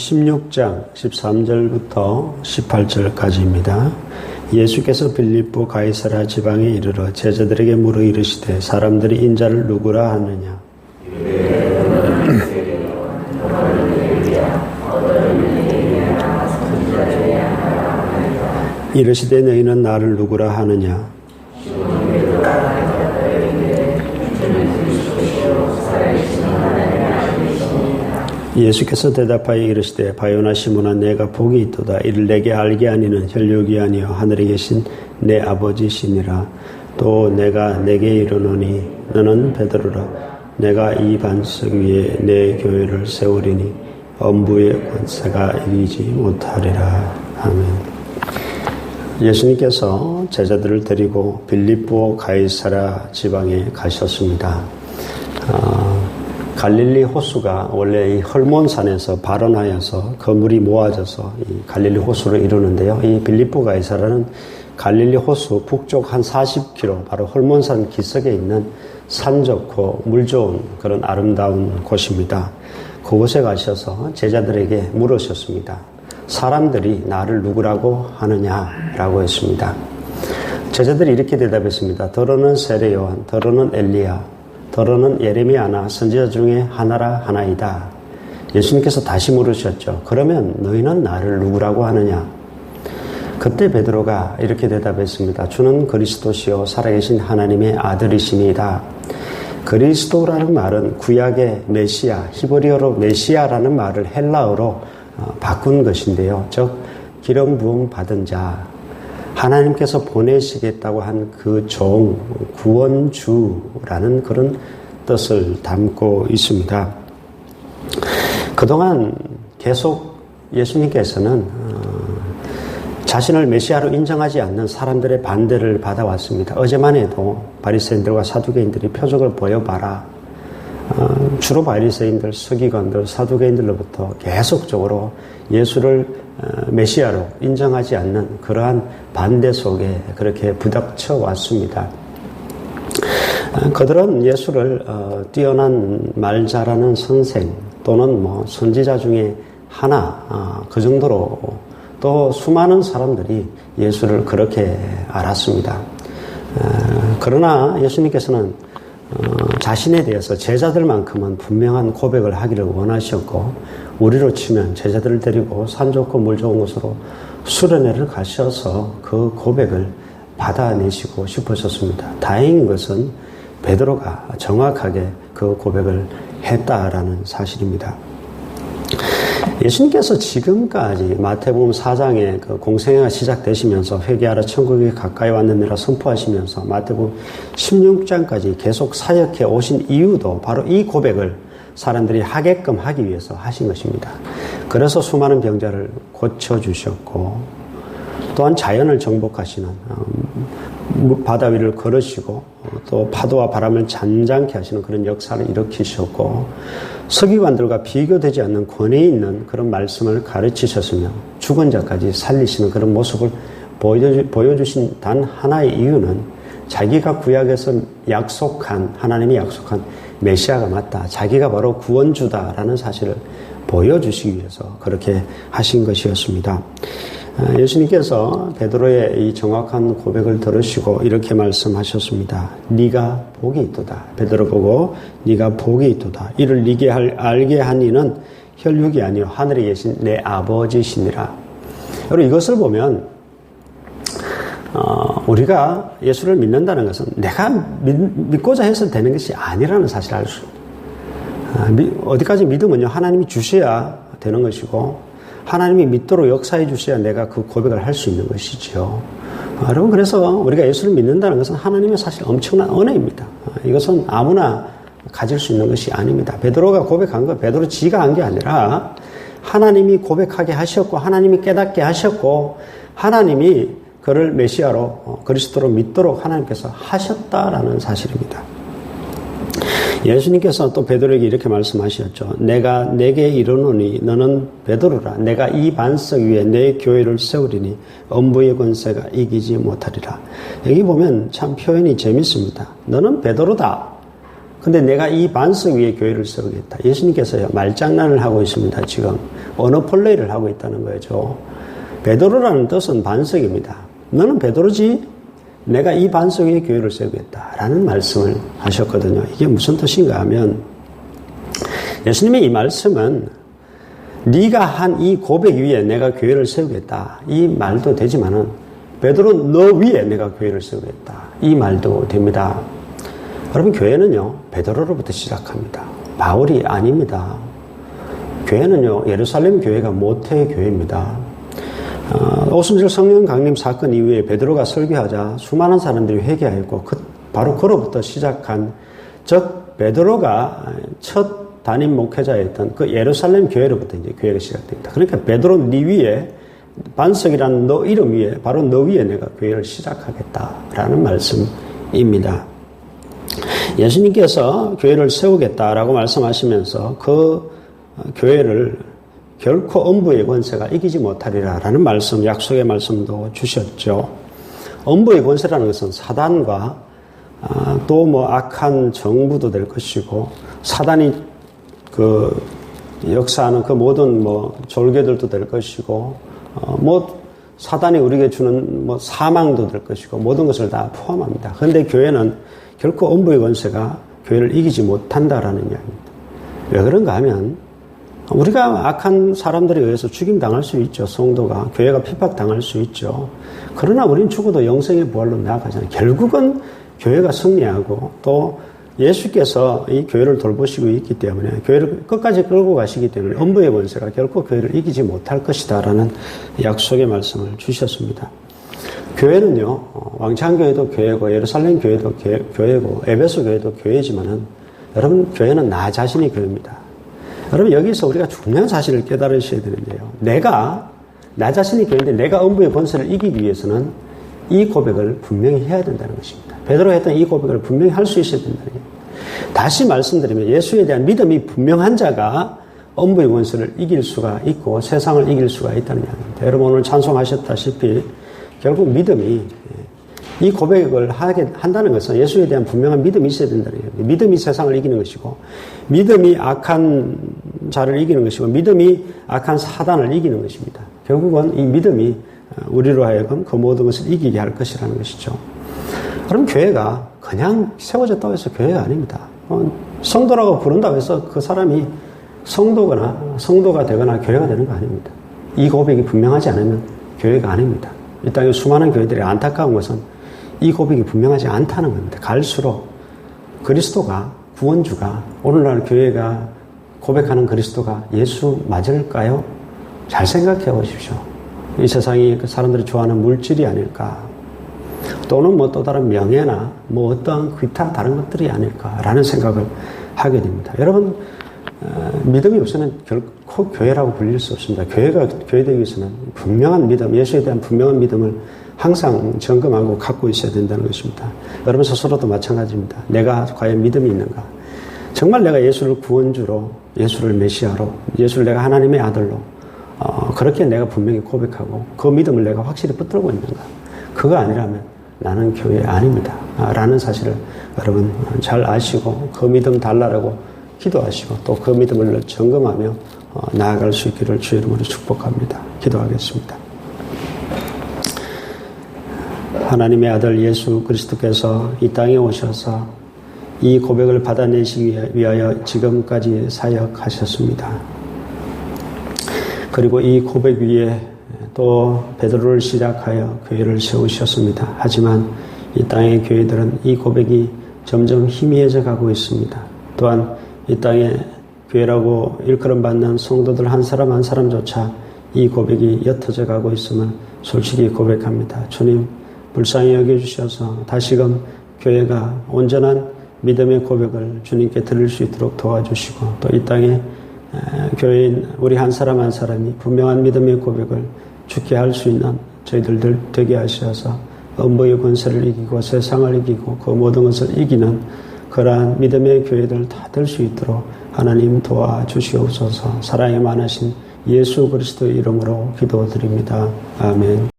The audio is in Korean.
16장 13절부터 18절까지입니다. 예수께서 빌립보 가이사랴 지방에 이르러 제자들에게 물어 이르시되 사람들이 인자를 누구라 하느냐. 이르시되 너희는 나를 누구라 하느냐. 예수께서 대답하여 이르시되 바요나 시몬아 내가 복이 있도다. 이를 내게 알게 하니는 혈육이 아니요 하늘에 계신 내 아버지시니라. 또 내가 내게 이르노니 너는 베드로라. 내가 이 반석 위에 내 교회를 세우리니 엄부의 권세가 이기지 못하리라. 아멘. 예수님께서 제자들을 데리고 빌립보 가이사랴 지방에 가셨습니다. 갈릴리 호수가 원래 이 헐몬산에서 발원하여서 그 물이 모아져서 이 갈릴리 호수를 이루는데요. 이 빌립보 가이사랴는 갈릴리 호수 북쪽 한 40km 바로 헐몬산 기슭에 있는 산 좋고 물 좋은 그런 아름다운 곳입니다. 그곳에 가셔서 제자들에게 물으셨습니다. 사람들이 나를 누구라고 하느냐라고 했습니다. 제자들이 이렇게 대답했습니다. 더러는 세례 요한, 더러는 엘리야, 더러는 예레미야나 선지자 중에 하나라 하나이다. 예수님께서 다시 물으셨죠. 그러면 너희는 나를 누구라고 하느냐? 그때 베드로가 이렇게 대답했습니다. 주는 그리스도시요 살아계신 하나님의 아들이십니다. 그리스도라는 말은 구약의 메시아, 히브리어로 메시아라는 말을 헬라어로 바꾼 것인데요. 즉 기름 부음 받은 자, 하나님께서 보내시겠다고 한 그 종, 구원주라는 그런 뜻을 담고 있습니다. 그동안 계속 예수님께서는 자신을 메시아로 인정하지 않는 사람들의 반대를 받아왔습니다. 어제만 해도 바리새인들과 사두개인들이 표적을 보여봐라. 주로 바리새인들, 서기관들, 사두개인들로부터 계속적으로 예수를 메시아로 인정하지 않는 그러한 반대 속에 그렇게 부닥쳐 왔습니다. 그들은 예수를 뛰어난 말 잘하는 선생 또는 선지자 중에 하나 그 정도로 또 수많은 사람들이 예수를 그렇게 알았습니다. 그러나 예수님께서는 자신에 대해서 제자들만큼은 분명한 고백을 하기를 원하셨고 우리로 치면 제자들을 데리고 산 좋고 물 좋은 곳으로 수련회를 가셔서 그 고백을 받아내시고 싶으셨습니다. 다행인 것은 베드로가 정확하게 그 고백을 했다라는 사실입니다. 예수님께서 지금까지 마태복음 4장에 그 공생애가 시작되시면서 회개하라 천국이 가까이 왔느니라 선포하시면서 마태복음 16장까지 계속 사역해 오신 이유도 바로 이 고백을 사람들이 하게끔 하기 위해서 하신 것입니다. 그래서 수많은 병자를 고쳐주셨고 또한 자연을 정복하시는 바다 위를 걸으시고 또 파도와 바람을 잔잔케 하시는 그런 역사를 일으키셨고 서기관들과 비교되지 않는 권위 있는 그런 말씀을 가르치셨으며 죽은 자까지 살리시는 그런 모습을 보여주신 단 하나의 이유는 자기가 구약에서 하나님이 약속한 메시아가 맞다. 자기가 바로 구원주다라는 사실을 보여주시기 위해서 그렇게 하신 것이었습니다. 예수님께서 베드로의 이 정확한 고백을 들으시고 이렇게 말씀하셨습니다. 네가 복이 있도다. 베드로 보고 네가 복이 있도다. 이를 네게 알게 하니는 혈육이 아니요 하늘에 계신 내 아버지시니라. 여러분 이것을 보면 우리가 예수를 믿는다는 것은 내가 믿고자 해서 되는 것이 아니라는 사실을 알 수 있습니다. 어디까지 믿으면요 하나님이 주셔야 되는 것이고 하나님이 믿도록 역사해 주셔야 내가 그 고백을 할 수 있는 것이죠. 여러분 그래서 우리가 예수를 믿는다는 것은 하나님의 사실 엄청난 은혜입니다. 이것은 아무나 가질 수 있는 것이 아닙니다. 베드로가 고백한 거 베드로 지가 한 게 아니라 하나님이 고백하게 하셨고 하나님이 깨닫게 하셨고 하나님이 그를 메시아로 그리스도로 믿도록 하나님께서 하셨다라는 사실입니다. 예수님께서 또 베드로에게 이렇게 말씀하셨죠. 내가 내게 이르노니 너는 베드로라. 내가 이 반석 위에 내 교회를 세우리니 엄부의 권세가 이기지 못하리라. 여기 보면 참 표현이 재밌습니다. 너는 베드로다. 근데 내가 이 반석 위에 교회를 세우겠다. 예수님께서요, 말장난을 하고 있습니다. 지금 언어 플레이를 하고 있다는 거죠. 베드로라는 뜻은 반석입니다. 너는 베드로지? 내가 이 반석 위에 교회를 세우겠다라는 말씀을 하셨거든요. 이게 무슨 뜻인가 하면 예수님의 이 말씀은 네가 한 이 고백 위에 내가 교회를 세우겠다. 이 말도 되지만은 베드로 너 위에 내가 교회를 세우겠다. 이 말도 됩니다. 여러분 교회는요. 베드로로부터 시작합니다. 바울이 아닙니다. 교회는요. 예루살렘 교회가 모태 교회입니다. 오순절 성령 강림 사건 이후에 베드로가 설교하자 수많은 사람들이 회개하였고 바로 그로부터 시작한 즉 베드로가 첫 담임 목회자였던 그 예루살렘 교회로부터 이제 교회가 시작됩니다. 그러니까 베드로 네 위에 반석이라는 너 이름 위에 바로 너 위에 내가 교회를 시작하겠다라는 말씀입니다. 예수님께서 교회를 세우겠다라고 말씀하시면서 그 교회를 결코 음부의 권세가 이기지 못하리라라는 말씀, 약속의 말씀도 주셨죠. 음부의 권세라는 것은 사단과 또 뭐 악한 정부도 될 것이고 사단이 그 역사하는 그 모든 뭐 졸개들도 될 것이고 뭐 사단이 우리에게 주는 뭐 사망도 될 것이고 모든 것을 다 포함합니다. 그런데 교회는 결코 음부의 권세가 교회를 이기지 못한다라는 이야기입니다. 왜 그런가 하면 우리가 악한 사람들에 의해서 죽임당할 수 있죠. 성도가. 교회가 핍박당할 수 있죠. 그러나 우리는 죽어도 영생의 부활로 나아가잖아요. 결국은 교회가 승리하고 또 예수께서 이 교회를 돌보시고 있기 때문에 교회를 끝까지 끌고 가시기 때문에 음부의 권세가 결코 교회를 이기지 못할 것이다라는 약속의 말씀을 주셨습니다. 교회는요. 왕창교회도 교회고 예루살렘 교회도 교회고 에베소 교회도 교회지만은 여러분 교회는 나 자신이 교회입니다. 여러분 여기서 우리가 중요한 사실을 깨달으셔야 되는데요. 나 자신이 교회인데 내가 음부의 권세를 이기기 위해서는 이 고백을 분명히 해야 된다는 것입니다. 베드로가 했던 이 고백을 분명히 할 수 있어야 된다는 거예요. 다시 말씀드리면 예수에 대한 믿음이 분명한 자가 음부의 권세를 이길 수가 있고 세상을 이길 수가 있다는 이야기입니다. 여러분 오늘 찬송하셨다시피 결국 믿음이 이 고백을 한다는 것은 예수에 대한 분명한 믿음이 있어야 된다는 거예요. 믿음이 세상을 이기는 것이고 믿음이 악한 자를 이기는 것이고 믿음이 악한 사단을 이기는 것입니다. 결국은 이 믿음이 우리로 하여금 그 모든 것을 이기게 할 것이라는 것이죠. 그럼 교회가 그냥 세워졌다고 해서 교회가 아닙니다. 성도라고 부른다고 해서 그 사람이 성도가 되거나 교회가 되는 거 아닙니다. 이 고백이 분명하지 않으면 교회가 아닙니다. 이 땅에 수많은 교회들이 안타까운 것은 이 고백이 분명하지 않다는 겁니다. 갈수록 그리스도가 구원주가 오늘날 교회가 고백하는 그리스도가 예수 맞을까요? 잘 생각해 보십시오. 이 세상이 그 사람들이 좋아하는 물질이 아닐까 또는 뭐 또 다른 명예나 뭐 어떠한 기타 다른 것들이 아닐까라는 생각을 하게 됩니다. 여러분 믿음이 없으면 결코 교회라고 불릴 수 없습니다. 교회가 교회되기 위해서는 분명한 믿음, 예수에 대한 분명한 믿음을 항상 점검하고 갖고 있어야 된다는 것입니다. 여러분 스스로도 마찬가지입니다. 내가 과연 믿음이 있는가? 정말 내가 예수를 구원주로, 예수를 메시아로, 예수를 내가 하나님의 아들로 그렇게 내가 분명히 고백하고 그 믿음을 내가 확실히 붙들고 있는가? 그거 아니라면 나는 교회 아닙니다. 라는 사실을 여러분 잘 아시고 그 믿음 달라라고 기도하시고 또 그 믿음을 점검하며 나아갈 수 있기를 주의 이름으로 축복합니다. 기도하겠습니다. 하나님의 아들 예수 그리스도께서 이 땅에 오셔서 이 고백을 받아내시기 위하여 지금까지 사역하셨습니다. 그리고 이 고백 위에 또 베드로를 시작하여 교회를 세우셨습니다. 하지만 이 땅의 교회들은 이 고백이 점점 희미해져 가고 있습니다. 또한 이 땅에 교회라고 일컬음받는 성도들 한 사람 한 사람조차 이 고백이 옅어져 가고 있음을 솔직히 고백합니다. 주님 불쌍히 여겨주셔서 다시금 교회가 온전한 믿음의 고백을 주님께 드릴 수 있도록 도와주시고 또 이 땅에 교회인 우리 한 사람 한 사람이 분명한 믿음의 고백을 주게 할 수 있는 저희들 되게 하셔서 음부의 권세를 이기고 세상을 이기고 그 모든 것을 이기는 그러한 믿음의 교회들 다 될 수 있도록 하나님 도와주시옵소서. 사랑이 많으신 예수 그리스도의 이름으로 기도드립니다. 아멘.